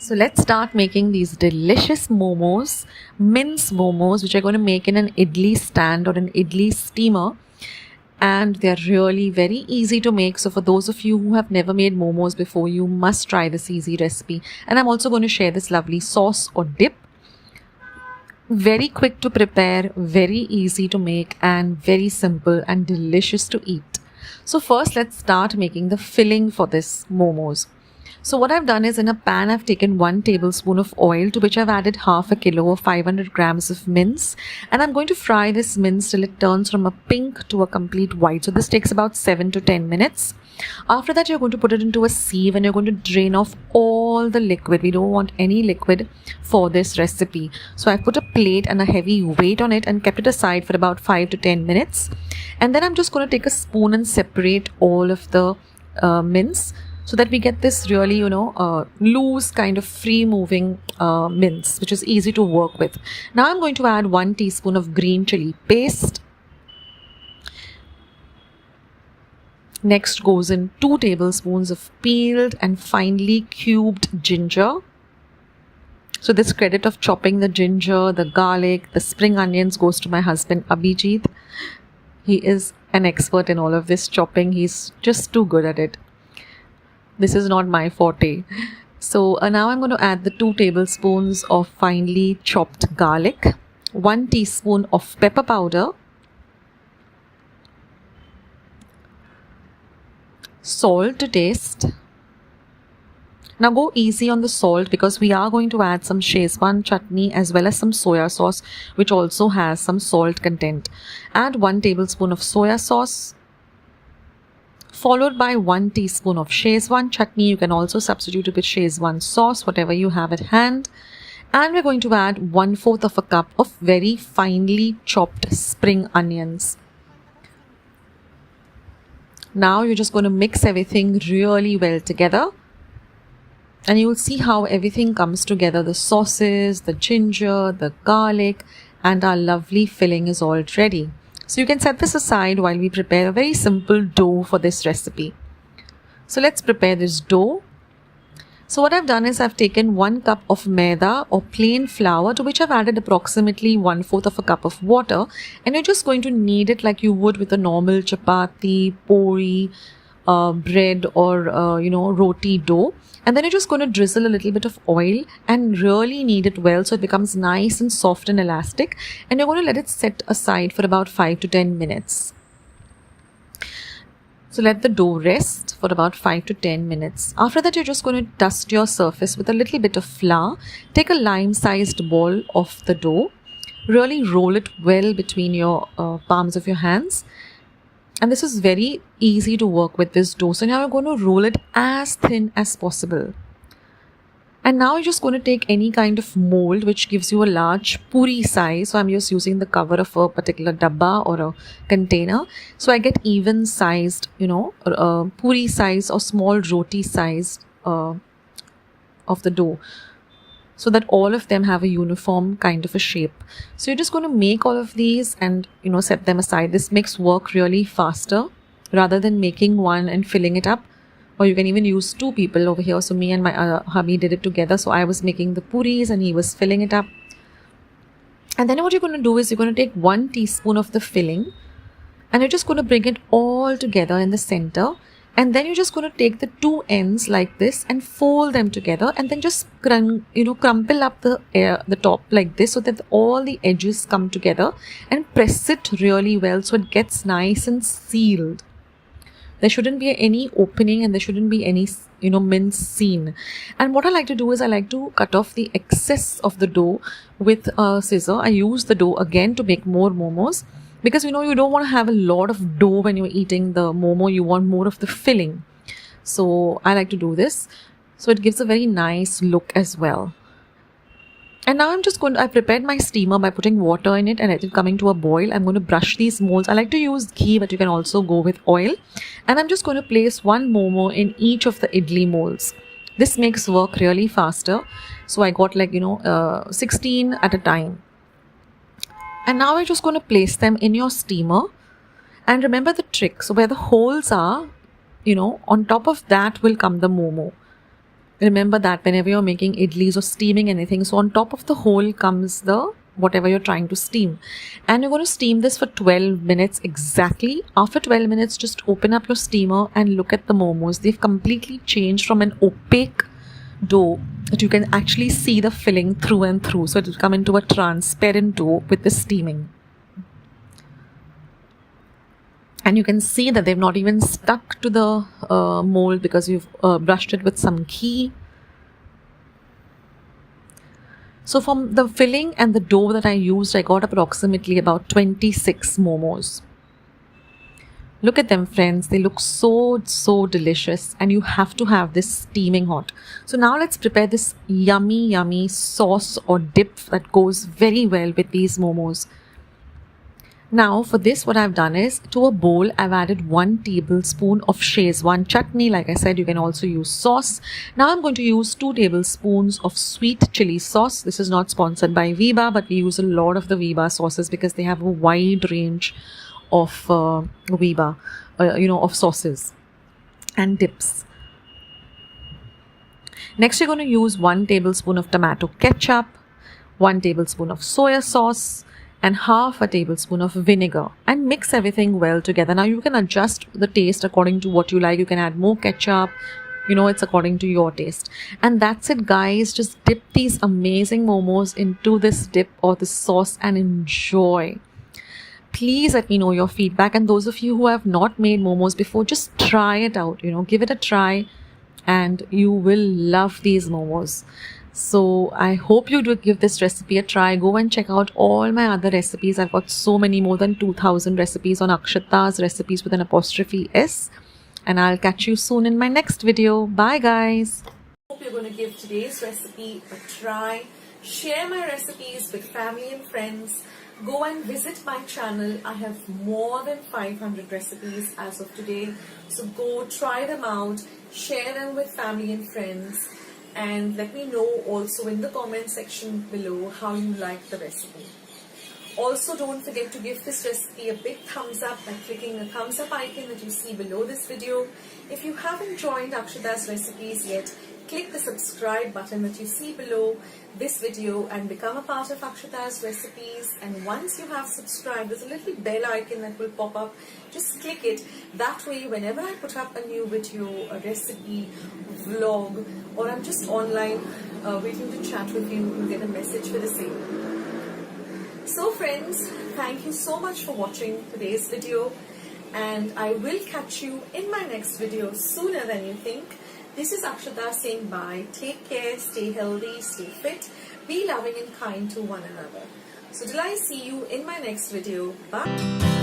So let's start making these delicious momos, mince momos, which I'm going to make in an idli stand or an idli steamer. And they're really very easy to make. So for those of you who have never made momos before, you must try this easy recipe. And I'm also going to share this lovely sauce or dip. Very quick to prepare, very easy to make, and very simple and delicious to eat. So first let's start making the filling for this momos. So what I've done is, in a pan I've taken 1 tablespoon of oil, to which I've added half a kilo or 500 grams of mince, and I'm going to fry this mince till it turns from a pink to a complete white. So this takes about 7 to 10 minutes. After that, you're going to put it into a sieve and you're going to drain off all the liquid. We don't want any liquid for this recipe. So I put a plate and a heavy weight on it and kept it aside for about 5 to 10 minutes. And then I'm just going to take a spoon and separate all of the mince, so that we get this really, loose kind of free moving mince, which is easy to work with. Now I'm going to add 1 teaspoon of green chilli paste. Next goes in 2 tablespoons of peeled and finely cubed ginger. So this credit of chopping the ginger, the garlic, the spring onions goes to my husband Abhijit. He is an expert in all of this chopping. He's just too good at it. This is not my forte. So now I'm going to add the 2 tablespoons of finely chopped garlic, 1 teaspoon of pepper powder, salt to taste. Now go easy on the salt because we are going to add some Szechuan chutney as well as some soya sauce, which also has some salt content. Add 1 tablespoon of soya sauce, followed by 1 teaspoon of Szechuan chutney. You can also substitute it with Szechuan sauce, whatever you have at hand. And we're going to add 1/4 of a cup of very finely chopped spring onions. Now you're just going to mix everything really well together. And you will see how everything comes together. The sauces, the ginger, the garlic, and our lovely filling is all ready. So you can set this aside while we prepare a very simple dough for this recipe. So let's prepare this dough. So what I've done is I've taken 1 cup of maida or plain flour, to which I've added approximately 1/4 of a cup of water, and you're just going to knead it like you would with a normal chapati, puri, bread or roti dough. And then you're just going to drizzle a little bit of oil and really knead it well so it becomes nice and soft and elastic. And you're going to let it set aside for about 5 to 10 minutes. So let the dough rest for about 5 to 10 minutes. After that, you're just going to dust your surface with a little bit of flour. Take a lime-sized ball of the dough. Really roll it well between your palms of your hands. And this is very easy to work with this dough. So now you're going to roll it as thin as possible. And now you're just going to take any kind of mold which gives you a large puri size. So I'm just using the cover of a particular dabba or a container. So I get even sized, puri size or small roti size of the dough, so that all of them have a uniform kind of a shape. So you're just going to make all of these and set them aside. This makes work really faster rather than making one and filling it up. Or you can even use 2 people over here. So me and my hubby did it together. So I was making the puris and he was filling it up. And then what you're going to do is you're going to take 1 teaspoon of the filling and you're just going to bring it all together in the center. And then you're just going to take the 2 ends like this and fold them together, and then just crumple up the top like this so that all the edges come together, and press it really well so it gets nice and sealed. There shouldn't be any opening and there shouldn't be any mince seen. And what I like to do is I like to cut off the excess of the dough with a scissor. I use the dough again to make more momos. Because you don't want to have a lot of dough when you're eating the momo. You want more of the filling. So I like to do this. So it gives a very nice look as well. And now I prepared my steamer by putting water in it and it coming to a boil. I'm going to brush these molds. I like to use ghee, but you can also go with oil. And I'm just going to place 1 momo in each of the idli molds. This makes work really faster. So I got 16 at a time. And now we're just going to place them in your steamer. And remember the trick. So where the holes are, on top of that will come the momo. Remember that whenever you're making idlis or steaming anything, so on top of the hole comes the whatever you're trying to steam. And you're going to steam this for 12 minutes exactly. After 12 minutes, just open up your steamer and look at the momos. They've completely changed from an opaque dough that you can actually see the filling through and through. So it will come into a transparent dough with the steaming. And you can see that they've not even stuck to the mold because you've brushed it with some ghee. So from the filling and the dough that I used, I got approximately about 26 momos. Look at them, friends. They look so delicious, and you have to have this steaming hot. So now let's prepare this yummy sauce or dip that goes very well with these momos. Now for this, what I've done is, to a bowl I've added 1 tablespoon of Szechuan chutney. Like I said, you can also use sauce. Now I'm going to use 2 tablespoons of sweet chili sauce. This is not sponsored by Viva, but we use a lot of the Viva sauces because they have a wide range of Viva, of sauces and dips. Next, you're going to use 1 tablespoon of tomato ketchup, 1 tablespoon of soya sauce, and half a tablespoon of vinegar, and mix everything well together. Now you can adjust the taste according to what you like. You can add more ketchup, it's according to your taste. And that's it, guys. Just dip these amazing momos into this dip or this sauce and enjoy. Please let me know your feedback, and those of you who have not made momos before, just try it out, give it a try, and you will love these momos. So I hope you do give this recipe a try. Go and check out all my other recipes. I've got so many, more than 2,000 recipes on Akshata's recipes with an apostrophe S. And I'll catch you soon in my next video. Bye, guys. Hope you're going to give today's recipe a try. Share my recipes with family and friends. Go and visit my channel. I have more than 500 recipes as of today. So go try them out. Share them with family and friends. And let me know also in the comment section below how you like the recipe. Also, don't forget to give this recipe a big thumbs up by clicking the thumbs up icon that you see below this video. If you haven't joined Akshata's recipes yet, click the subscribe button that you see below this video and become a part of Akshata's recipes. And once you have subscribed, there's a little bell icon that will pop up. Just click it. That way, whenever I put up a new video, a recipe, vlog, or I'm just online waiting to chat with you, you'll get a message for the same. So friends, thank you so much for watching today's video, and I will catch you in my next video sooner than you think. This is Akshata saying bye. Take care, stay healthy, stay fit, be loving and kind to one another. So till I see you in my next video, bye.